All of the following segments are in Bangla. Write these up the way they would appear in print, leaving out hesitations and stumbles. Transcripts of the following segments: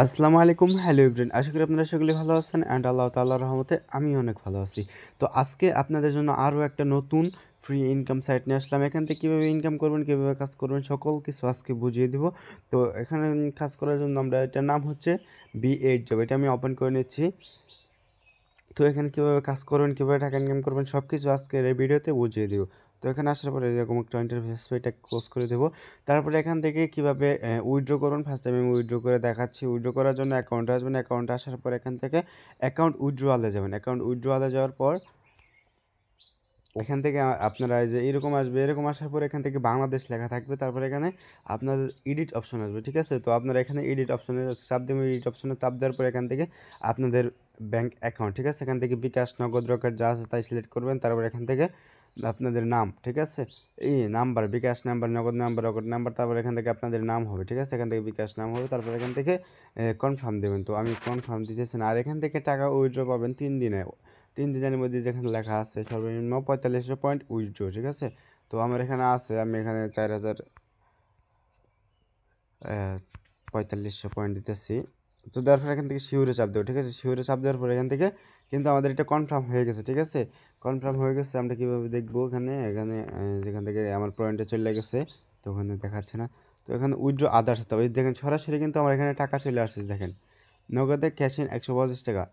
আসসালামু আলাইকুম, হ্যালো এভরিওয়ান। আশা করি আপনারা সকলে ভালো আছেন অ্যান্ড আল্লাহ তাআলার রহমতে আমি অনেক ভালো আছি। তো আজকে আপনাদের জন্য আরও একটা নতুন ফ্রি ইনকাম সাইট নিয়ে আসলাম। এখান থেকে কীভাবে ইনকাম করবেন, কীভাবে কাজ করবেন সকল কিছু আজকে বুঝিয়ে দিব। তো এখানে কাজ করার জন্য আমরা এটার নাম হচ্ছে B8 জব। এটা আমি ওপেন করে নিচ্ছি। তো এখানে কীভাবে কাজ করবেন, কীভাবে টাকা ইনকাম করবেন সব কিছু আজকের এই ভিডিওতে বুঝিয়ে দিব। তো এখানে আসার পরে এরকম একটা ইন্টারফেস এটা ক্লোজ করে দেবো। তারপরে এখান থেকে কীভাবে উইথড্র করুন ফার্স্ট টাইম আমি উইথড্র করে দেখাচ্ছি। উইথড্র করার জন্য অ্যাকাউন্টে আসবেন, অ্যাকাউন্টে আসার পর এখান থেকে অ্যাকাউন্ট উইথড্রয়ালে যাবেন। অ্যাকাউন্ট উইথড্রয়ালে যাওয়ার পর এখান থেকে আপনারা এই যে এরকম আসবে, এরকম আসার পর এখান থেকে বাংলাদেশ লেখা থাকবে। তারপরে এখানে আপনাদের এডিট অপশন আসবে, ঠিক আছে? তো আপনারা এখানে এডিট অপশনে চাপ দেবেন। এডিট অপশনে চাপ দেওয়ার পর এখান থেকে আপনাদের ব্যাঙ্ক অ্যাকাউন্ট, ঠিক আছে? এখান থেকে বিকাশ, নগদ, রকেট যা আছে তাই সিলেক্ট করবেন। তারপর এখান থেকে আপনাদের নাম, ঠিক আছে? এই নাম্বার, বিকাশ নাম্বার, নগদ নাম্বার, রকেট নাম্বার, তারপর এখান থেকে আপনাদের নাম হবে, ঠিক আছে? এখান থেকে বিকাশ নাম হবে। তারপর এখান থেকে কনফার্ম দেবেন। তো আমি কনফার্ম দিতেছি না। আর এখান থেকে টাকা উইথড্র পাবেন 3 দিনে। 3 দিনের মধ্যে যেখানে লেখা আছে সর্বনিম্ন 4500 পয়েন্ট উইথড্র, ঠিক আছে? তো আমার এখানে আছে, আমি এখানে 4500 পয়েন্ট দিতেছি। তো দেওয়ার পর এখান থেকে শিওরে চাপ দেবো, ঠিক আছে? শিওরে চাপ দেওয়ার পর এখান থেকে কিন্তু আমাদের এটা কনফার্ম হয়ে গেছে, ঠিক আছে? কনফার্ম হয়ে গেছে। আমরা কীভাবে দেখবো? এখানে এখানে যেখান থেকে আমার পয়েন্টে চলে গেছে, তো ওখানে দেখাচ্ছে না। তো এখানে উইথড্র আদার্স তো ওই দেখেন সরাসরি কিন্তু আমার এখানে টাকা চলে আসছে। দেখেন নগদে ক্যাশ ইন 125 টাকা,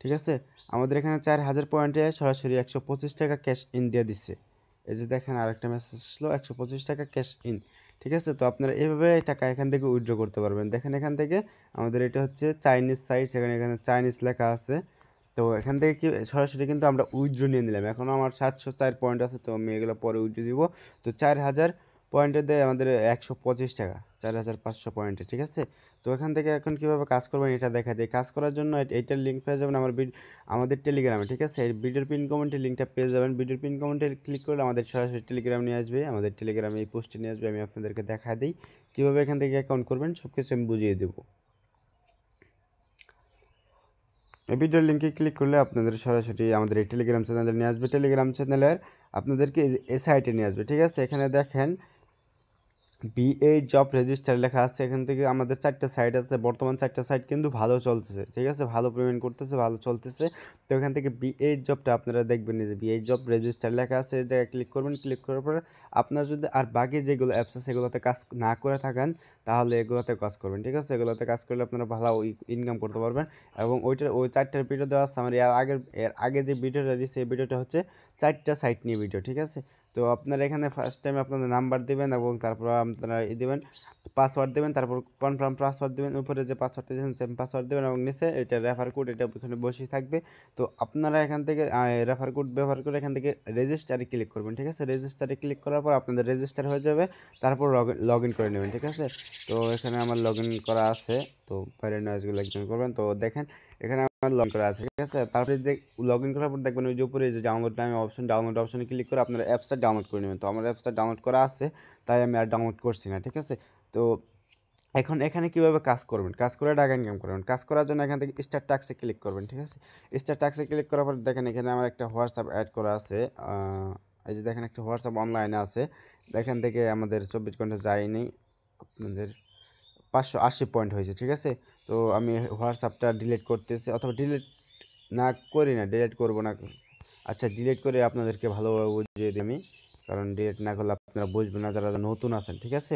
ঠিক আছে? আমাদের এখানে 4000 পয়েন্টে সরাসরি 125 টাকা ক্যাশ ইন দিয়ে দিচ্ছে। এই যে দেখেন আরেকটা মেসেজ আসলো, 125 টাকা ক্যাশ ইন, ঠিক আছে? তো আপনারা এভাবে টাকা এখান থেকে উইথড্র করতে পারবেন। দেখেন এখান থেকে আমাদের এটা হচ্ছে চাইনিজ সাইট, সেখানে এখানে চাইনিজ লেখা আছে। তো এখান থেকে কি সরাসরি কিন্তু আমরা উইথড্র নিয়ে নিলাম। এখন আমার 704 পয়েন্ট আছে, তো আমি এগুলো পরে উইথড্র দিব। তো 4000 পয়েন্টে দেয় আমাদের 125 টাকা, 4500 পয়েন্টে, ঠিক আছে? তো এখান থেকে এখন কীভাবে কাজ করবেন এটা দেখা যায়। কাজ করার জন্য এইটার লিঙ্ক পেয়ে যাবেন আমাদের টেলিগ্রামে, ঠিক আছে? এই ভিডিওর পিন কমেন্টে লিঙ্কটা পেয়ে যাবেন। ভিডিওর পিন কমেন্টে ক্লিক করলে আমাদের সরাসরি টেলিগ্রাম নিয়ে আসবে। আমাদের টেলিগ্রামে এই পোস্টে নিয়ে আসবে। আমি আপনাদেরকে দেখা দিই কীভাবে এখান থেকে অ্যাকাউন্ট করবেন, সব কিছু আমি বুঝিয়ে দেবো। এই ভিডিওর লিঙ্কে ক্লিক করলে আপনাদের সরাসরি আমাদের এই টেলিগ্রাম চ্যানেলে নিয়ে আসবে। টেলিগ্রাম চ্যানেলের আপনাদেরকে এই সাইটে নিয়ে আসবে, ঠিক আছে? এখানে দেখেন B8 জব রেজিস্টার লেখা আছে। এখান থেকে আমাদের 4টা সাইট আছে। বর্তমান 4টা সাইট কিন্তু ভালো চলতেছে, ঠিক আছে? ভালো পেমেন্ট করতেছে, ভালো চলতেছে। তো এখান থেকে B8 জবটা আপনারা দেখবেন, যে B8 জব রেজিস্টার লেখা আছে, এই জায়গায় ক্লিক করবেন। ক্লিক করার পর আপনার যদি আর বাকি যেগুলো অ্যাপস আছে এগুলোতে কাজ না করে থাকেন, তাহলে এগুলোতে কাজ করবেন, ঠিক আছে? এগুলোতে কাজ করলে আপনারা ভালো ইনকাম করতে পারবেন। এবং ওই 4টার ভিডিও দেওয়া আছে আমার। এর আগে যে ভিডিওটা দিয়েছে এই ভিডিওটা হচ্ছে 4টা সাইট নিয়ে ভিডিও, ঠিক আছে? তো আপনারা এখানে ফার্স্ট টাইম আপনাদের নাম্বার দেবেন এবং তারপর আপনারা দেবেন পাসওয়ার্ড দেবেন, তারপর কনফার্ম পাসওয়ার্ড দেবেন। উপরে যে পাসওয়ার্ডটা দিয়েছেন সেম পাসওয়ার্ড দেবেন এবং নিচে এটা রেফার কোড, এটা ওখানে বসেই থাকবে। তো আপনারা এখান থেকে রেফার কোড ব্যবহার করে এখান থেকে রেজিস্টারে ক্লিক করবেন, ঠিক আছে? রেজিস্টারে ক্লিক করার পর আপনাদের রেজিস্টার হয়ে যাবে। তারপর লগ ইন করে নেবেন, ঠিক আছে? তো এখানে আমার লগ ইন করা আছে। তো বাইরের নয়েজগুলো একজন করবেন। তো দেখেন এখানে আমার লগ করা আছে, ঠিক আছে? তারপরে যে লগ ইন করার পর দেখবেন ওই যে উপরে যে ডাউনলোড নামে অপশন, ডাউনলোড অপশনে ক্লিক করে আপনারা অ্যাপসটা ডাউনলোড করে নেবেন। তো আমার অ্যাপসটা ডাউনলোড করা আছে, তাই আমি আর ডাউনলোড করছি না, ঠিক আছে? তো এখন এখানে কীভাবে কাজ করবেন, কাজ করে টাকা ইনকাম করবেন। কাজ করার জন্য এখান থেকে স্টার্ট টাস্কে ক্লিক করবেন, ঠিক আছে? স্টার্ট টাস্কে ক্লিক করার পর দেখেন এখানে আমার একটা হোয়াটসঅ্যাপ অ্যাড করা আছে। এই যে দেখেন একটা হোয়াটসঅ্যাপ অনলাইনে আছে। এখান থেকে আমাদের 24 ঘন্টা যায়নি, আপনাদের 580 পয়েন্ট হয়েছে, ঠিক আছে? তো আমি হোয়াটসঅ্যাপটা ডিলিট করতেছি, অথবা ডিলিট না করি না, ডিলিট করব না। আচ্ছা ডিলিট করে আপনাদেরকে ভালোভাবে বুঝিয়ে দিই আমি, কারণ ডিলিট না করলে আপনারা বুঝবেন না যারা নতুন আছেন, ঠিক আছে?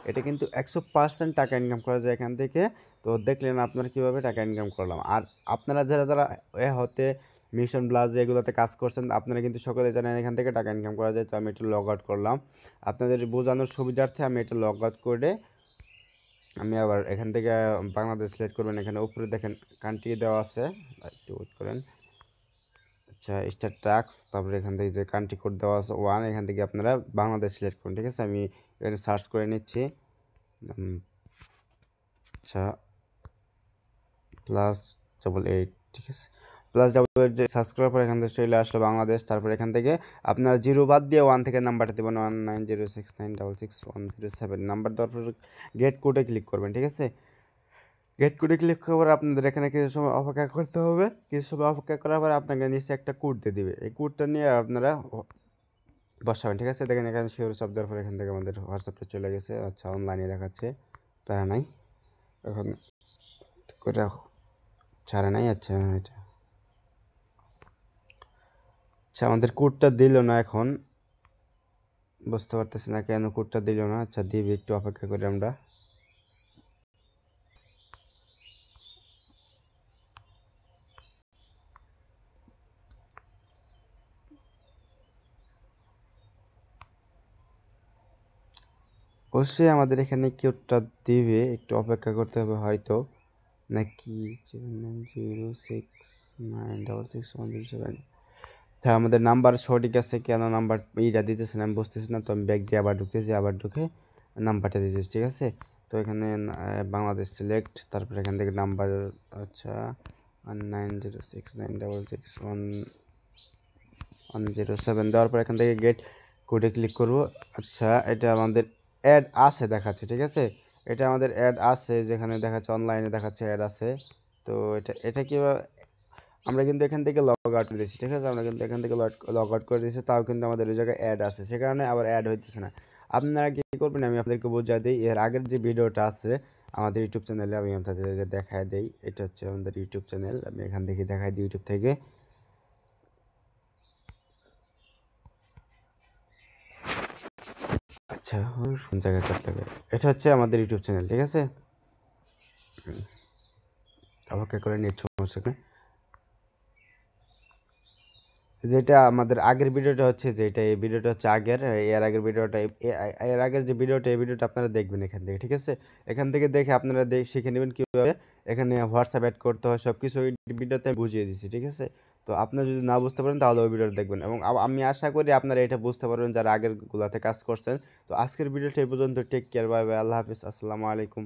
এটা কিন্তু 100% টাকা ইনকাম করা যায় এখান থেকে। তো দেখলেন আপনারা কীভাবে টাকা ইনকাম করলাম। আর আপনারা যারা যারা হতে মিশন ব্লাজ এগুলোতে কাজ করছেন, আপনারা কিন্তু সকলে জানেন এখান থেকে টাকা ইনকাম করা যায়। তো আমি এটা লগ আউট করলাম আপনাদের বোঝানোর সুবিধার্থে। আমি এটা লগ আউট করে আমি আবার এখান থেকে বাংলাদেশ সিলেক্ট করবেন। এখানে উপরে দেখেন কান্ট্রি দেওয়া আছে, একটু ওয়েট করেন। আচ্ছা স্টার টাক্স, তারপরে এখান থেকে যে কান্ট্রি কোড দেওয়া আছে 1, এখান থেকে আপনারা বাংলাদেশ সিলেক্ট করুন, ঠিক আছে? আমি এখানে সার্চ করে নিচ্ছি। আচ্ছা +88, ঠিক আছে? +88 যে সার্চ করার পর এখান থেকে চলে আসলো বাংলাদেশ। তারপর এখান থেকে আপনারা 0 বাদ দিয়ে 1 থেকে নাম্বারটা দেবেন, 19069667 নাম্বার দেওয়ার পর গেট কোডে ক্লিক করবেন, ঠিক আছে? গেট কোডে ক্লিক করার পর আপনাদের এখানে কিছু সময় অপেক্ষা করতে হবে। কিছু সময় অপেক্ষা করার পর আপনাকে নিচে একটা কোড দিয়ে দিবে। এই কোডটা নিয়ে আপনারা বসাবেন, ঠিক আছে? দেখেন এখানে শিওর সব দেওয়ার পর এখান থেকে আমাদের হোয়াটসঅ্যাপটা চলে গেছে। আচ্ছা অনলাইনে দেখাচ্ছে, প্যারা নাই। এখন করে ছাড়ে নাই। আচ্ছা এটা আচ্ছা আমাদের কোডটা দিল না এখন, বুঝতে পারতেছি না কেন কোডটা দিল না। আচ্ছা দিবে, একটু অপেক্ষা করি আমরা। অবশ্যই আমাদের এখানে কোডটা দিবে, একটু অপেক্ষা করতে হবে হয়তো, নাকি 79069661007। হ্যাঁ আমাদের নাম্বার সঠিক আছে, কেন নাম্বার এইটা দিতেছে না আমি বুঝতেছি না। তো আমি ব্যাগ দিয়ে আবার ঢুকতেছি, আবার ঢুকে নাম্বারটা দিতেছি, ঠিক আছে। তো এখানে বাংলাদেশ সিলেক্ট, তারপর এখান থেকে নাম্বার, আচ্ছা 1906961107 দেওয়ার পর এখান থেকে গেট কোডে ক্লিক করব। আচ্ছা এটা আমাদের অ্যাড আছে দেখাচ্ছে, ঠিক আছে। এটা আমাদের অ্যাড আছে, যেখানে দেখাচ্ছে অনলাইনে দেখাচ্ছে অ্যাড আছে। তো এটা কীভাবে, আমরা কিন্তু এখান থেকে লগ আউট করে দিয়েছি, ঠিক আছে। আমরা কিন্তু এখান থেকে লগ আউট করে দিয়েছি, তাও কিন্তু আমাদের ওই জায়গায় অ্যাড আছে, সে কারণে আবার অ্যাড হইতেছে না। আপনারা কী করবেন আমি আপনাদেরকে বোঝাই দিই। এর আগের যে ভিডিওটা আছে আমাদের ইউটিউব চ্যানেলে, আমি আপনাদেরকে দেখায় দিই। এটা হচ্ছে আমাদের ইউটিউব চ্যানেল, আমি এখান থেকে দেখাই দিই ইউটিউব থেকে। আচ্ছা কোন জায়গায় কাটলে, এটা হচ্ছে আমাদের ইউটিউব চ্যানেল, ঠিক আছে। অপেক্ষা করে নেট সমস্যা, যেটা আমাদের আগের ভিডিওটা হচ্ছে, যেটা এই ভিডিওটা হচ্ছে আগের, এর আগের ভিডিওটা, এর আগের যে ভিডিওটা, এই ভিডিওটা আপনারা দেখবেন এখান থেকে, ঠিক আছে। এখান থেকে দেখে আপনারা শিখে নেবেন কীভাবে এখানে হোয়াটসঅ্যাপ অ্যাড করতে হয়, সব কিছু ওই ভিডিওতে আমি বুঝিয়ে দিচ্ছি, ঠিক আছে। তো আপনারা যদি না বুঝতে পারেন তাহলে ওই ভিডিওটা দেখবেন, এবং আমি আশা করি আপনারা এটা বুঝতে পারবেন যারা আগের গুলাতে কাজ করছেন। তো আজকের ভিডিওটা এই পর্যন্ত, টেক কেয়ার, বাই বাই, আল্লাহ হাফিজ, আসসালামু আলাইকুম।